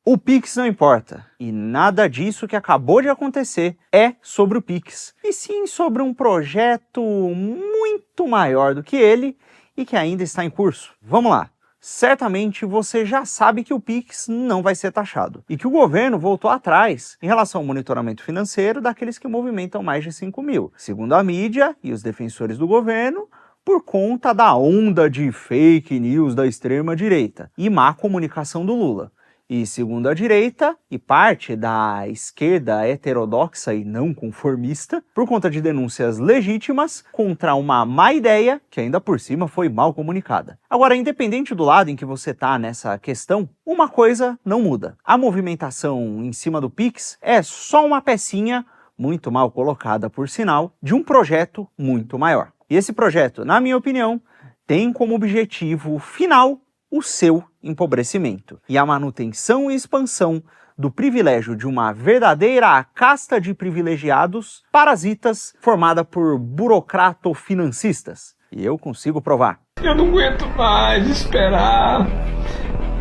O Pix não importa, e nada disso que acabou de acontecer é sobre o Pix, e sim sobre um projeto muito maior do que ele e que ainda está em curso. Vamos lá! Certamente você já sabe que o Pix não vai ser taxado, e que o governo voltou atrás em relação ao monitoramento financeiro daqueles que movimentam mais de 5 mil, segundo a mídia e os defensores do governo, por conta da onda de fake news da extrema-direita e má comunicação do Lula. E segundo a direita, e parte da esquerda heterodoxa e não conformista, por conta de denúncias legítimas contra uma má ideia que ainda por cima foi mal comunicada. Agora, independente do lado em que você está nessa questão, uma coisa não muda. A movimentação em cima do Pix é só uma pecinha, muito mal colocada por sinal, de um projeto muito maior. E esse projeto, na minha opinião, tem como objetivo final o seu empobrecimento e a manutenção e expansão do privilégio de uma verdadeira casta de privilegiados parasitas formada por burocrato-financistas. E eu consigo provar. Eu não aguento mais esperar.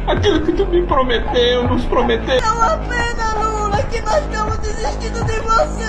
Aquilo que tu me prometeu, nos prometeu. É uma pena, Lula, que nós estamos desistindo de você.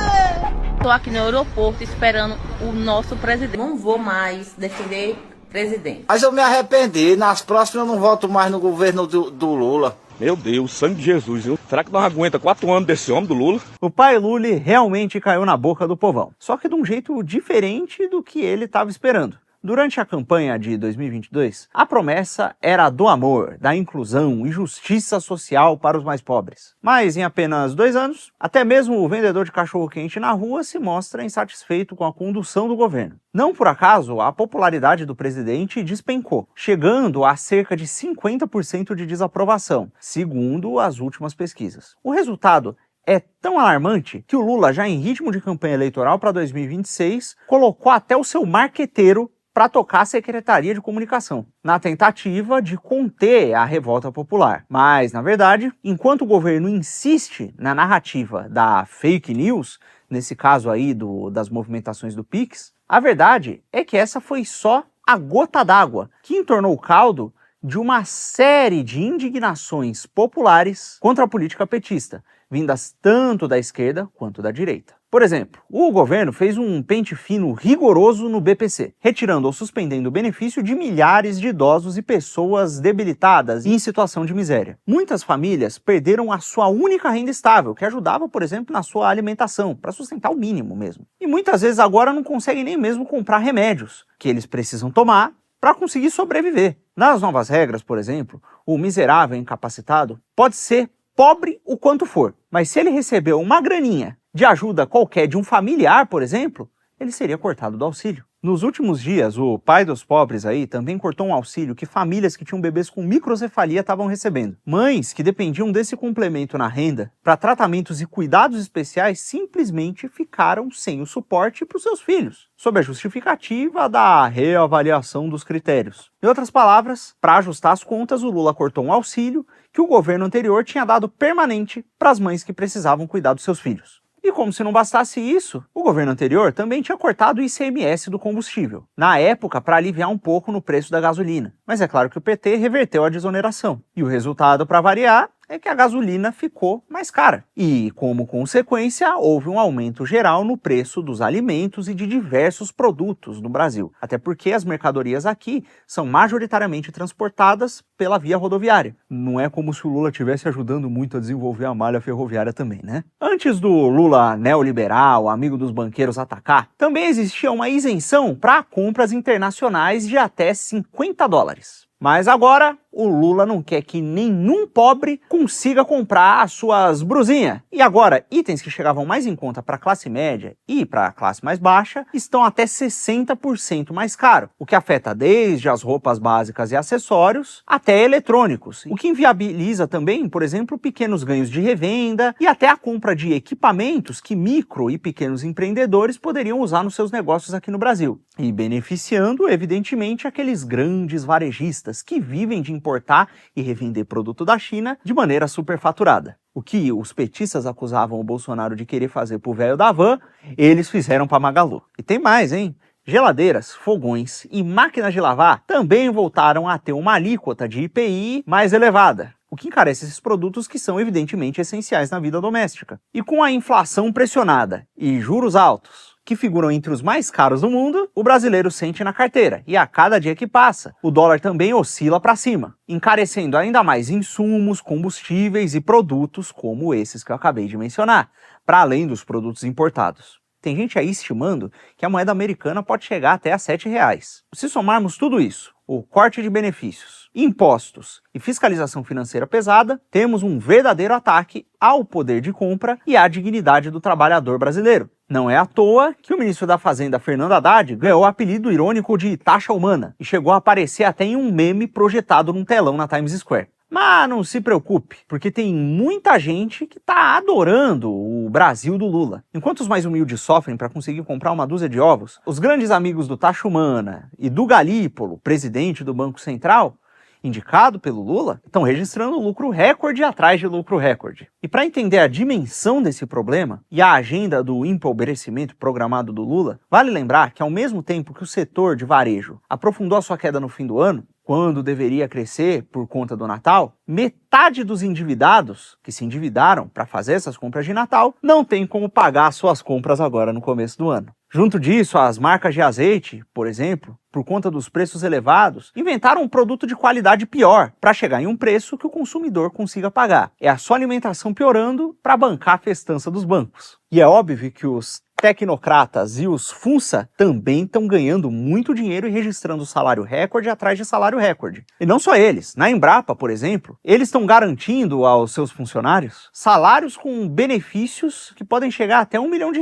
Estou aqui no aeroporto esperando o nosso presidente. Não vou mais defender presidente. Mas eu me arrependi, nas próximas eu não volto mais no governo do Lula. Meu Deus, sangue de Jesus, viu? Será que nós aguenta 4 anos desse homem, do Lula? O pai Lula realmente caiu na boca do povão, só que de um jeito diferente do que ele estava esperando. Durante a campanha de 2022, a promessa era do amor, da inclusão e justiça social para os mais pobres. Mas em apenas 2 anos, até mesmo o vendedor de cachorro-quente na rua se mostra insatisfeito com a condução do governo. Não por acaso, a popularidade do presidente despencou, chegando a cerca de 50% de desaprovação, segundo as últimas pesquisas. O resultado é tão alarmante que o Lula, já em ritmo de campanha eleitoral para 2026, colocou até o seu marqueteiro para tocar a Secretaria de Comunicação, na tentativa de conter a revolta popular. Mas, na verdade, enquanto o governo insiste na narrativa da fake news, nesse caso aí das movimentações do Pix, a verdade é que essa foi só a gota d'água que entornou o caldo de uma série de indignações populares contra a política petista, vindas tanto da esquerda quanto da direita. Por exemplo, o governo fez um pente fino rigoroso no BPC, retirando ou suspendendo o benefício de milhares de idosos e pessoas debilitadas e em situação de miséria. Muitas famílias perderam a sua única renda estável, que ajudava, por exemplo, na sua alimentação, para sustentar o mínimo mesmo. E muitas vezes agora não conseguem nem mesmo comprar remédios, que eles precisam tomar para conseguir sobreviver. Nas novas regras, por exemplo, o miserável incapacitado pode ser pobre o quanto for, mas se ele recebeu uma graninha de ajuda qualquer de um familiar, por exemplo, ele seria cortado do auxílio. Nos últimos dias, o pai dos pobres aí também cortou um auxílio que famílias que tinham bebês com microcefalia estavam recebendo. Mães que dependiam desse complemento na renda para tratamentos e cuidados especiais simplesmente ficaram sem o suporte para os seus filhos, sob a justificativa da reavaliação dos critérios. Em outras palavras, para ajustar as contas, o Lula cortou um auxílio que o governo anterior tinha dado permanente para as mães que precisavam cuidar dos seus filhos. E como se não bastasse isso, o governo anterior também tinha cortado o ICMS do combustível, na época para aliviar um pouco no preço da gasolina. Mas é claro que o PT reverteu a desoneração. E o resultado, para variar, é que a gasolina ficou mais cara. E, como consequência, houve um aumento geral no preço dos alimentos e de diversos produtos no Brasil. Até porque as mercadorias aqui são majoritariamente transportadas pela via rodoviária. Não é como se o Lula estivesse ajudando muito a desenvolver a malha ferroviária também, né? Antes do Lula neoliberal, amigo dos banqueiros, atacar, também existia uma isenção para compras internacionais de até $50. Mas agora, o Lula não quer que nenhum pobre consiga comprar as suas brusinhas. E agora, itens que chegavam mais em conta para a classe média e para a classe mais baixa estão até 60% mais caro, o que afeta desde as roupas básicas e acessórios até eletrônicos, o que inviabiliza também, por exemplo, pequenos ganhos de revenda e até a compra de equipamentos que micro e pequenos empreendedores poderiam usar nos seus negócios aqui no Brasil. E beneficiando, evidentemente, aqueles grandes varejistas que vivem de importar e revender produto da China de maneira superfaturada. O que os petistas acusavam o Bolsonaro de querer fazer pro velho da van, eles fizeram pra Magalu. E tem mais, hein? Geladeiras, fogões e máquinas de lavar também voltaram a ter uma alíquota de IPI mais elevada. o que encarece esses produtos que são evidentemente essenciais na vida doméstica. E com a inflação pressionada e juros altos, que figuram entre os mais caros do mundo, o brasileiro sente na carteira, e a cada dia que passa, o dólar também oscila para cima, encarecendo ainda mais insumos, combustíveis e produtos como esses que eu acabei de mencionar, para além dos produtos importados. Tem gente aí estimando que a moeda americana pode chegar até a R$7. Se somarmos tudo isso, o corte de benefícios, impostos e fiscalização financeira pesada, temos um verdadeiro ataque ao poder de compra e à dignidade do trabalhador brasileiro. Não é à toa que o ministro da Fazenda, Fernando Haddad, ganhou o apelido irônico de taxa humana e chegou a aparecer até em um meme projetado num telão na Times Square. Mas não se preocupe, porque tem muita gente que está adorando o Brasil do Lula. Enquanto os mais humildes sofrem para conseguir comprar uma dúzia de ovos, os grandes amigos do Taxa Humana e do Galípolo, presidente do Banco Central, indicado pelo Lula, estão registrando lucro recorde atrás de lucro recorde. E para entender a dimensão desse problema e a agenda do empobrecimento programado do Lula, vale lembrar que ao mesmo tempo que o setor de varejo aprofundou a sua queda no fim do ano, quando deveria crescer por conta do Natal, metade dos endividados que se endividaram para fazer essas compras de Natal não tem como pagar suas compras agora no começo do ano. Junto disso, as marcas de azeite, por exemplo, por conta dos preços elevados, inventaram um produto de qualidade pior para chegar em um preço que o consumidor consiga pagar. É a sua alimentação piorando para bancar a festança dos bancos. E é óbvio que os tecnocratas e os funça também estão ganhando muito dinheiro e registrando salário recorde atrás de salário recorde. E não só eles. Na Embrapa, por exemplo, eles estão garantindo aos seus funcionários salários com benefícios que podem chegar até R$1 milhão.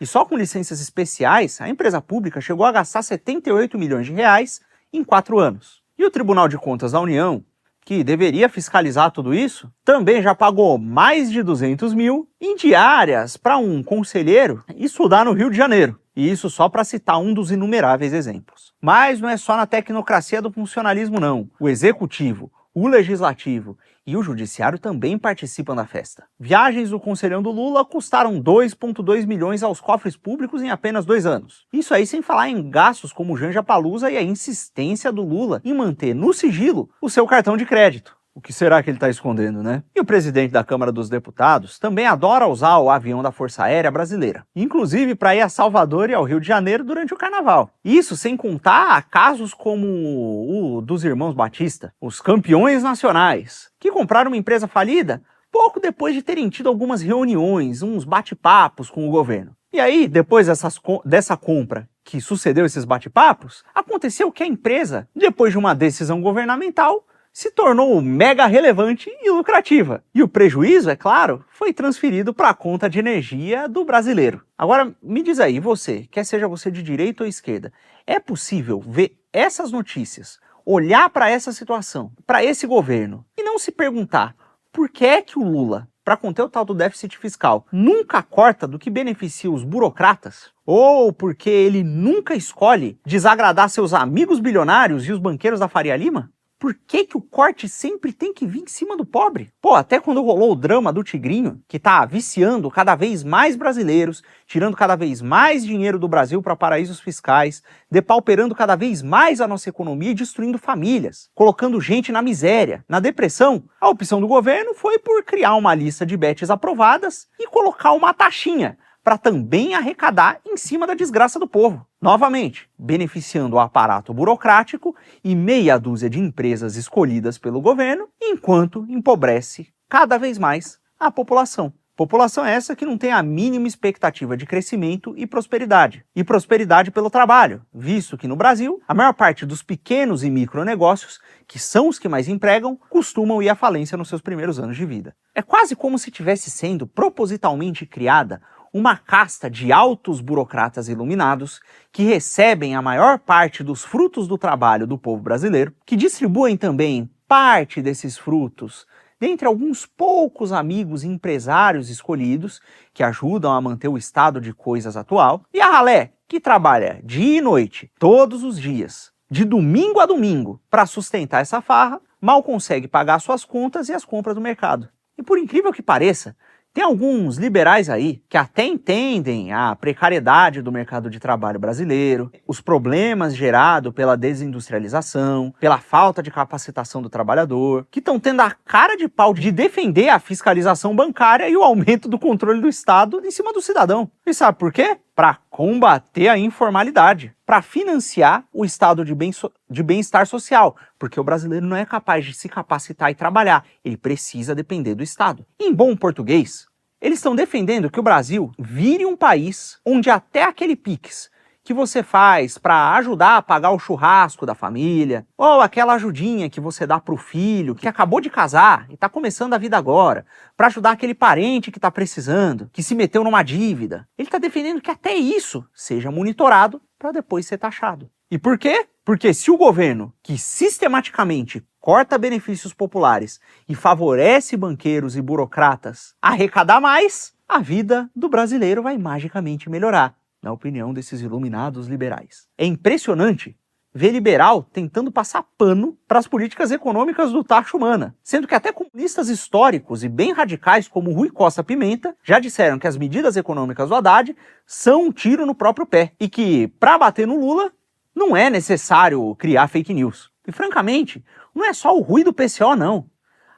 E só com licenças especiais, a empresa pública chegou a gastar R$78 milhões em 4 anos. E o Tribunal de Contas da União, que deveria fiscalizar tudo isso, também já pagou mais de 200 mil em diárias para um conselheiro estudar no Rio de Janeiro. E isso só para citar um dos inumeráveis exemplos. Mas não é só na tecnocracia do funcionalismo não. O executivo, o legislativo e o judiciário também participam da festa. Viagens do conselhão do Lula custaram 2,2 milhões aos cofres públicos em apenas 2 anos. Isso aí sem falar em gastos como Janja Palusa e a insistência do Lula em manter no sigilo o seu cartão de crédito. O que será que ele está escondendo, né? E o presidente da Câmara dos Deputados também adora usar o avião da Força Aérea Brasileira, inclusive para ir a Salvador e ao Rio de Janeiro durante o Carnaval. Isso sem contar casos como o dos irmãos Batista, os campeões nacionais, que compraram uma empresa falida pouco depois de terem tido algumas reuniões, uns bate-papos com o governo. E aí, depois dessa compra que sucedeu esses bate-papos, aconteceu que a empresa, depois de uma decisão governamental, se tornou mega relevante e lucrativa. E o prejuízo, é claro, foi transferido para a conta de energia do brasileiro. Agora, me diz aí, você, quer seja você de direita ou esquerda, é possível ver essas notícias, olhar para essa situação, para esse governo, e não se perguntar por que é que o Lula, para conter o tal do déficit fiscal, nunca corta do que beneficia os burocratas? Ou porque ele nunca escolhe desagradar seus amigos bilionários e os banqueiros da Faria Lima? Por que que o corte sempre tem que vir em cima do pobre? Pô, até quando rolou o drama do Tigrinho, que tá viciando cada vez mais brasileiros, tirando cada vez mais dinheiro do Brasil para paraísos fiscais, depauperando cada vez mais a nossa economia e destruindo famílias, colocando gente na miséria, na depressão, a opção do governo foi por criar uma lista de bets aprovadas e colocar uma taxinha para também arrecadar em cima da desgraça do povo. Novamente, beneficiando o aparato burocrático e meia dúzia de empresas escolhidas pelo governo, enquanto empobrece cada vez mais a população. População essa que não tem a mínima expectativa de crescimento e prosperidade. E prosperidade pelo trabalho, visto que no Brasil, a maior parte dos pequenos e micronegócios, que são os que mais empregam, costumam ir à falência nos seus primeiros anos de vida. É quase como se tivesse sendo propositalmente criada uma casta de altos burocratas iluminados que recebem a maior parte dos frutos do trabalho do povo brasileiro, que distribuem também parte desses frutos dentre alguns poucos amigos e empresários escolhidos que ajudam a manter o estado de coisas atual, e a ralé, que trabalha dia e noite, todos os dias, de domingo a domingo, para sustentar essa farra, mal consegue pagar suas contas e as compras do mercado. E por incrível que pareça, Tem alguns liberais aí que até entendem a precariedade do mercado de trabalho brasileiro, os problemas gerados pela desindustrialização, pela falta de capacitação do trabalhador, que estão tendo a cara de pau de defender a fiscalização bancária e o aumento do controle do Estado em cima do cidadão. E sabe por quê? Para combater a informalidade, para financiar o estado de bem-estar social, porque o brasileiro não é capaz de se capacitar e trabalhar, ele precisa depender do Estado. Em bom português, eles estão defendendo que o Brasil vire um país onde até aquele Pix que você faz para ajudar a pagar o churrasco da família, ou aquela ajudinha que você dá para o filho que acabou de casar e está começando a vida agora, para ajudar aquele parente que está precisando, que se meteu numa dívida. Ele está defendendo que até isso seja monitorado para depois ser taxado. E por quê? Porque se o governo, que sistematicamente corta benefícios populares e favorece banqueiros e burocratas, arrecadar mais, a vida do brasileiro vai magicamente melhorar, na opinião desses iluminados liberais. É impressionante ver liberal tentando passar pano para as políticas econômicas do Taxa Humana, sendo que até comunistas históricos e bem radicais como Rui Costa Pimenta já disseram que as medidas econômicas do Haddad são um tiro no próprio pé e que, para bater no Lula, não é necessário criar fake news. E francamente, não é só o Rui do PCO não.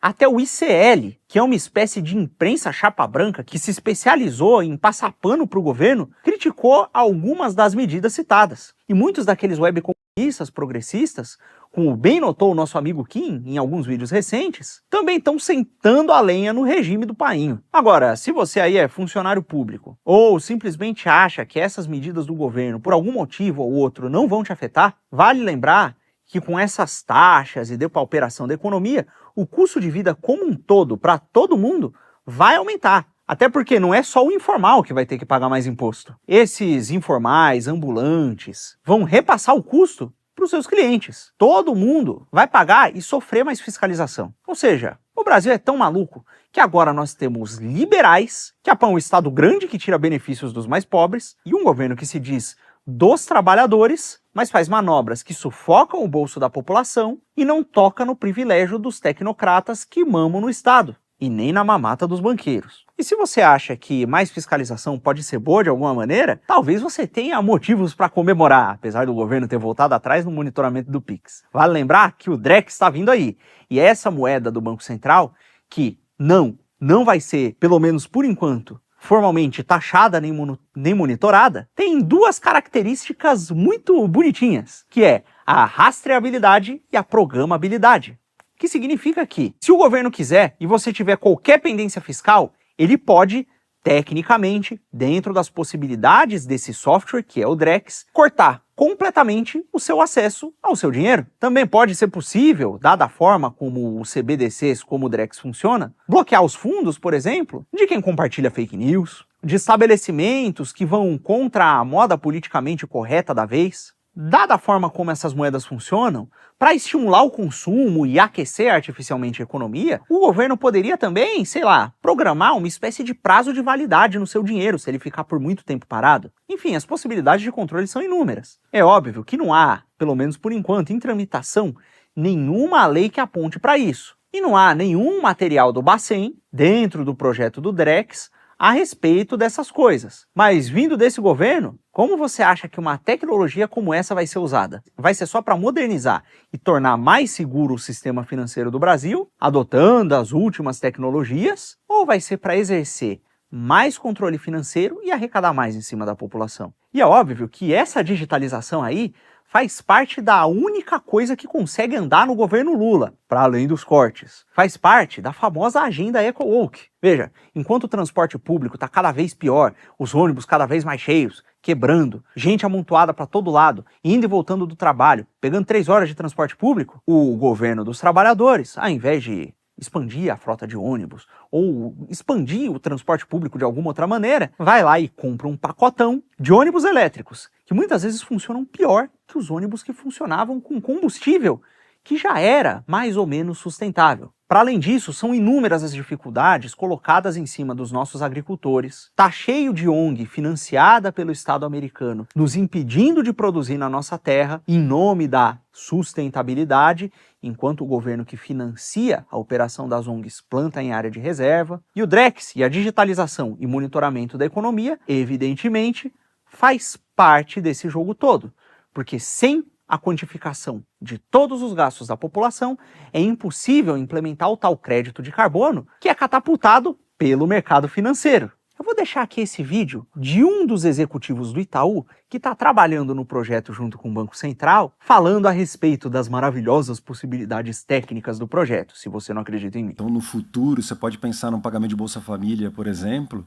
Até o ICL, que é uma espécie de imprensa chapa branca que se especializou em passar pano para o governo, criticou algumas das medidas citadas. E muitos daqueles webcomunistas progressistas, como bem notou o nosso amigo Kim em alguns vídeos recentes, também estão sentando a lenha no regime do painho. Agora, se você aí é funcionário público, ou simplesmente acha que essas medidas do governo, por algum motivo ou outro, não vão te afetar, vale lembrar que com essas taxas e depauperação da economia, o custo de vida como um todo, para todo mundo, vai aumentar. Até porque não é só o informal que vai ter que pagar mais imposto. Esses informais, ambulantes, vão repassar o custo para os seus clientes. Todo mundo vai pagar e sofrer mais fiscalização. Ou seja, o Brasil é tão maluco que agora nós temos liberais que apoiam um Estado grande que tira benefícios dos mais pobres e um governo que se diz dos trabalhadores, mas faz manobras que sufocam o bolso da população e não toca no privilégio dos tecnocratas que mamam no Estado, e nem na mamata dos banqueiros. E se você acha que mais fiscalização pode ser boa de alguma maneira, talvez você tenha motivos para comemorar, apesar do governo ter voltado atrás no monitoramento do Pix. Vale lembrar que o Drex está vindo aí, e essa moeda do Banco Central, que não vai ser, pelo menos por enquanto, formalmente taxada nem monitorada, tem duas características muito bonitinhas, que é a rastreabilidade e a programabilidade. Que significa que, se o governo quiser e você tiver qualquer pendência fiscal, ele pode, tecnicamente, dentro das possibilidades desse software, que é o Drex, cortar completamente o seu acesso ao seu dinheiro. Também pode ser possível, dada a forma como o CBDCs, como o Drex funciona, bloquear os fundos, por exemplo, de quem compartilha fake news, de estabelecimentos que vão contra a moda politicamente correta da vez. Dada a forma como essas moedas funcionam, para estimular o consumo e aquecer artificialmente a economia, o governo poderia também, sei lá, programar uma espécie de prazo de validade no seu dinheiro se ele ficar por muito tempo parado. Enfim, as possibilidades de controle são inúmeras. É óbvio que não há, pelo menos por enquanto, em tramitação, nenhuma lei que aponte para isso. E não há nenhum material do Bacen, dentro do projeto do Drex, a respeito dessas coisas. Mas vindo desse governo, como você acha que uma tecnologia como essa vai ser usada? Vai ser só para modernizar e tornar mais seguro o sistema financeiro do Brasil, adotando as últimas tecnologias, ou vai ser para exercer mais controle financeiro e arrecadar mais em cima da população? E é óbvio que essa digitalização aí faz parte da única coisa que consegue andar no governo Lula, para além dos cortes. Faz parte da famosa agenda Eco-Woke. Veja, enquanto o transporte público está cada vez pior, os ônibus cada vez mais cheios, quebrando, gente amontoada para todo lado, indo e voltando do trabalho, pegando 3 horas de transporte público, o governo dos trabalhadores, ao invés de expandir a frota de ônibus ou expandir o transporte público de alguma outra maneira, vai lá e compra um pacotão de ônibus elétricos, que muitas vezes funcionam pior que os ônibus que funcionavam com combustível que já era mais ou menos sustentável. Para além disso, são inúmeras as dificuldades colocadas em cima dos nossos agricultores. Tá cheio de ONG financiada pelo Estado americano, nos impedindo de produzir na nossa terra em nome da sustentabilidade, enquanto o governo que financia a operação das ONGs planta em área de reserva. E o Drex e a digitalização e monitoramento da economia, evidentemente, faz parte desse jogo todo, porque sem a quantificação de todos os gastos da população, é impossível implementar o tal crédito de carbono que é catapultado pelo mercado financeiro. Eu vou deixar aqui esse vídeo de um dos executivos do Itaú que está trabalhando no projeto junto com o Banco Central, falando a respeito das maravilhosas possibilidades técnicas do projeto, se você não acredita em mim. Então, no futuro, você pode pensar num pagamento de Bolsa Família, por exemplo,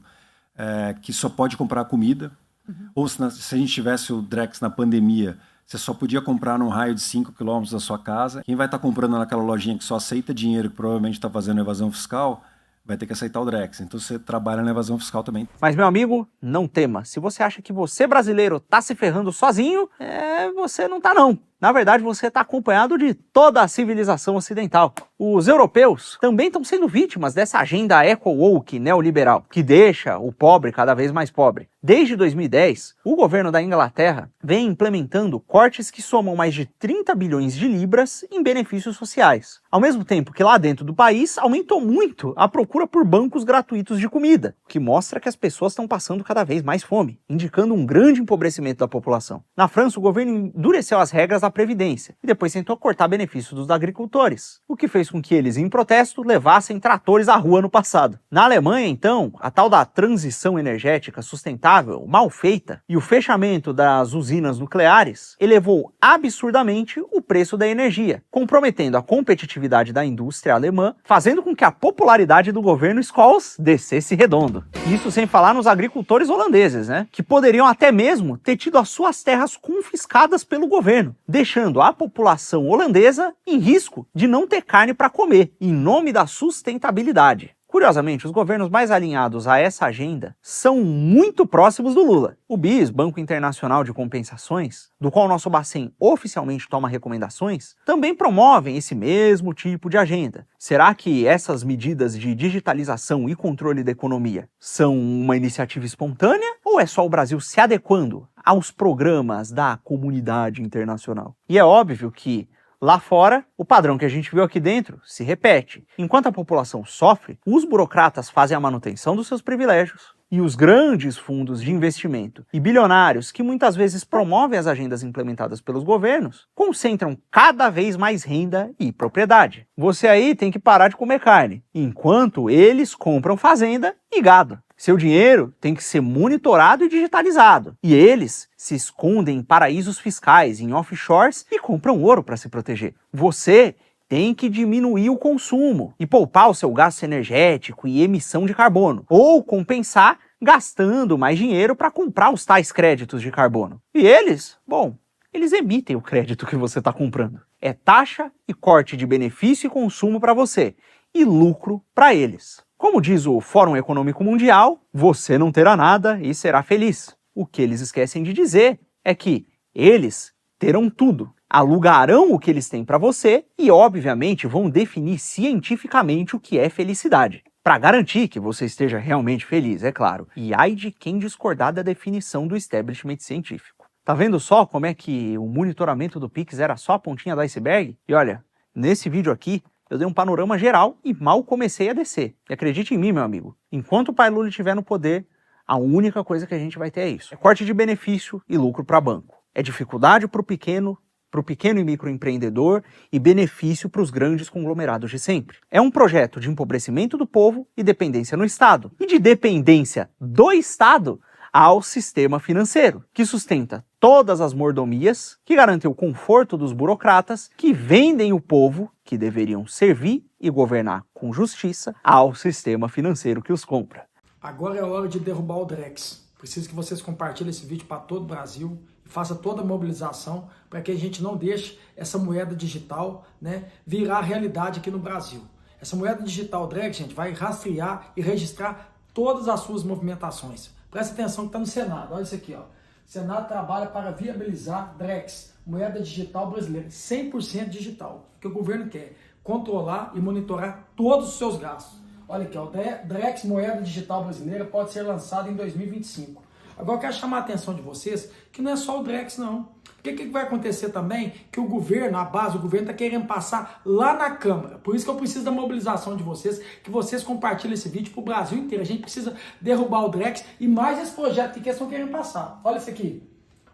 que só pode comprar comida, ou se a gente tivesse o Drex na pandemia, você só podia comprar num raio de 5 km da sua casa. Quem vai estar comprando naquela lojinha que só aceita dinheiro, que provavelmente está fazendo evasão fiscal, vai ter que aceitar o Drex. Então você trabalha na evasão fiscal também. Mas, meu amigo, não tema. Se você acha que você, brasileiro, tá se ferrando sozinho, você não tá não. Na verdade, você está acompanhado de toda a civilização ocidental. Os europeus também estão sendo vítimas dessa agenda eco-woke neoliberal, que deixa o pobre cada vez mais pobre. Desde 2010, o governo da Inglaterra vem implementando cortes que somam mais de 30 bilhões de libras em benefícios sociais. Ao mesmo tempo que lá dentro do país aumentou muito a procura por bancos gratuitos de comida, o que mostra que as pessoas estão passando cada vez mais fome, indicando um grande empobrecimento da população. Na França, o governo endureceu as regras da Previdência e depois tentou cortar benefícios dos agricultores, o que fez com que eles, em protesto, levassem tratores à rua no passado. Na Alemanha, então, a tal da transição energética sustentável, mal feita, e o fechamento das usinas nucleares elevou absurdamente o preço da energia, comprometendo a competitividade da indústria alemã, fazendo com que a popularidade do governo Scholz descesse redondo. Isso sem falar nos agricultores holandeses, né? Que poderiam até mesmo ter tido as suas terras confiscadas pelo governo, deixando a população holandesa em risco de não ter carne para comer, em nome da sustentabilidade. Curiosamente, os governos mais alinhados a essa agenda são muito próximos do Lula. O BIS, Banco Internacional de Compensações, do qual nosso Bacen oficialmente toma recomendações, também promovem esse mesmo tipo de agenda. Será que essas medidas de digitalização e controle da economia são uma iniciativa espontânea ou é só o Brasil se adequando aos programas da comunidade internacional? E é óbvio que lá fora, o padrão que a gente viu aqui dentro se repete. Enquanto a população sofre, os burocratas fazem a manutenção dos seus privilégios e os grandes fundos de investimento e bilionários que muitas vezes promovem as agendas implementadas pelos governos concentram cada vez mais renda e propriedade. Você aí tem que parar de comer carne, enquanto eles compram fazenda e gado. Seu dinheiro tem que ser monitorado e digitalizado. E eles se escondem em paraísos fiscais, em offshores e compram ouro para se proteger. Você tem que diminuir o consumo e poupar o seu gasto energético e emissão de carbono. Ou compensar gastando mais dinheiro para comprar os tais créditos de carbono. E eles, bom, eles emitem o crédito que você está comprando. É taxa e corte de benefício e consumo para você. E lucro para eles. Como diz o Fórum Econômico Mundial, você não terá nada e será feliz. O que eles esquecem de dizer é que eles terão tudo, alugarão o que eles têm para você e, obviamente, vão definir cientificamente o que é felicidade. Para garantir que você esteja realmente feliz, é claro. E ai de quem discordar da definição do establishment científico. Tá vendo só como é que o monitoramento do Pix era só a pontinha do iceberg? E olha, nesse vídeo aqui, eu dei um panorama geral e mal comecei a descer. E acredite em mim, meu amigo, enquanto o pai Lula estiver no poder, a única coisa que a gente vai ter é isso. É corte de benefício e lucro para banco. É dificuldade para o pequeno e microempreendedor e benefício para os grandes conglomerados de sempre. É um projeto de empobrecimento do povo e dependência no Estado. E de dependência do Estado ao sistema financeiro, que sustenta todas as mordomias, que garantem o conforto dos burocratas, que vendem o povo, que deveriam servir e governar com justiça, ao sistema financeiro que os compra. Agora é a hora de derrubar o Drex. Preciso que vocês compartilhem esse vídeo para todo o Brasil e façam toda a mobilização para que a gente não deixe essa moeda digital, né, virar realidade aqui no Brasil. Essa moeda digital Drex, gente, vai rastrear e registrar todas as suas movimentações. Presta atenção que está no Senado, olha isso aqui, ó. O Senado trabalha para viabilizar Drex, moeda digital brasileira, 100% digital. O que o governo quer? Controlar e monitorar todos os seus gastos. Olha aqui, o Drex Moeda Digital Brasileira pode ser lançado em 2025. Agora eu quero chamar a atenção de vocês que não é só o Drex não. Porque o que vai acontecer também? Que o governo, a base do governo está querendo passar lá na Câmara. Por isso que eu preciso da mobilização de vocês, que vocês compartilhem esse vídeo para o Brasil inteiro. A gente precisa derrubar o Drex e mais esse projeto que eles estão querendo passar. Olha isso aqui.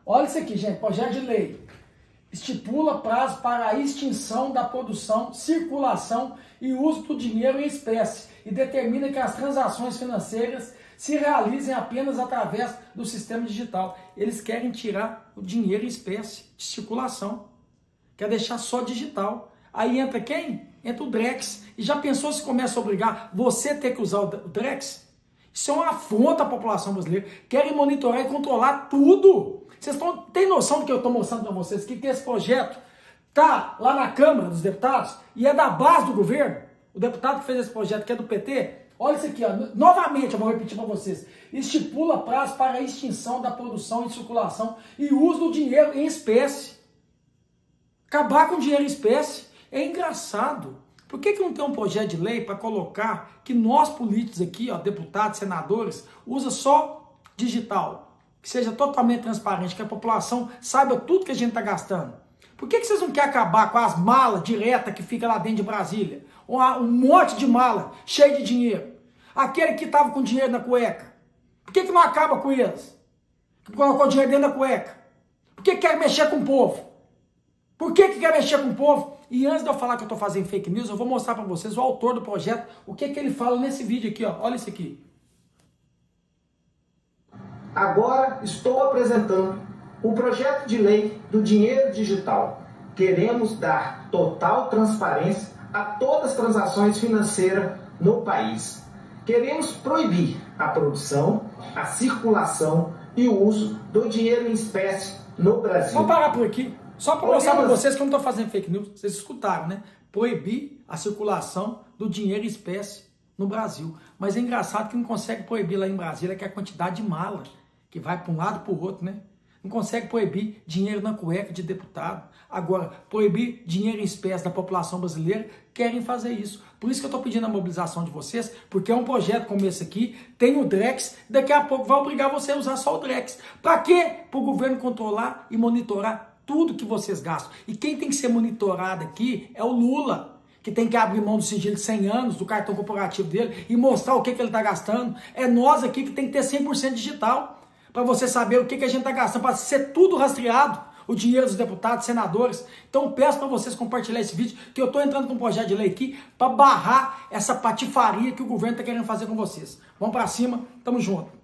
Olha isso aqui, gente. Projeto de lei. Estipula prazo para a extinção da produção, circulação e uso do dinheiro em espécie e determina que as transações financeiras se realizem apenas através do sistema digital. Eles querem tirar o dinheiro em espécie de circulação. Quer deixar só digital. Aí entra quem? Entra o Drex. E já pensou se começa a obrigar você a ter que usar o Drex? Isso é uma afronta à população brasileira. Querem monitorar e controlar tudo. Vocês têm noção do que eu estou mostrando para vocês? Que esse projeto está lá na Câmara dos Deputados e é da base do governo. O deputado que fez esse projeto, que é do PT, olha isso aqui, ó. Novamente eu vou repetir para vocês. Estipula prazo para a extinção da produção e circulação e uso do dinheiro em espécie. Acabar com o dinheiro em espécie é engraçado. Por que não tem um projeto de lei para colocar que nós políticos aqui, ó, deputados, senadores, usa só digital? Que seja totalmente transparente, que a população saiba tudo que a gente está gastando. Por que vocês não querem acabar com as malas diretas que fica lá dentro de Brasília? Um monte de mala cheio de dinheiro. Aquele que estava com dinheiro na cueca. Por que não acaba com eles? Que colocou dinheiro dentro da cueca. Por que quer mexer com o povo? Por que quer mexer com o povo? E antes de eu falar que eu estou fazendo fake news, eu vou mostrar para vocês o autor do projeto, o que ele fala nesse vídeo aqui, ó. Olha isso aqui. Agora estou apresentando o projeto de lei do dinheiro digital. Queremos dar total transparência a todas as transações financeiras no país. Queremos proibir a produção, a circulação e o uso do dinheiro em espécie no Brasil. Vou parar por aqui, só para mostrar para vocês que eu não estou fazendo fake news. Vocês escutaram, né? Proibir a circulação do dinheiro em espécie no Brasil. Mas é engraçado que não consegue proibir lá em Brasília, que é a quantidade de mala que vai para um lado e para o outro, né? Não consegue proibir dinheiro na cueca de deputado. Agora, proibir dinheiro em espécie da população brasileira, querem fazer isso. Por isso que eu estou pedindo a mobilização de vocês, porque é um projeto como esse aqui, tem o Drex, daqui a pouco vai obrigar você a usar só o Drex. Para quê? Para o governo controlar e monitorar tudo que vocês gastam. E quem tem que ser monitorado aqui é o Lula, que tem que abrir mão do sigilo de 100 anos, do cartão corporativo dele, e mostrar o que ele está gastando. É nós aqui que tem que ter 100% digital. Para você saber o que a gente está gastando, para ser tudo rastreado, o dinheiro dos deputados, senadores. Então eu peço para vocês compartilhar esse vídeo, que eu estou entrando com um projeto de lei aqui para barrar essa patifaria que o governo está querendo fazer com vocês. Vamos para cima, tamo junto.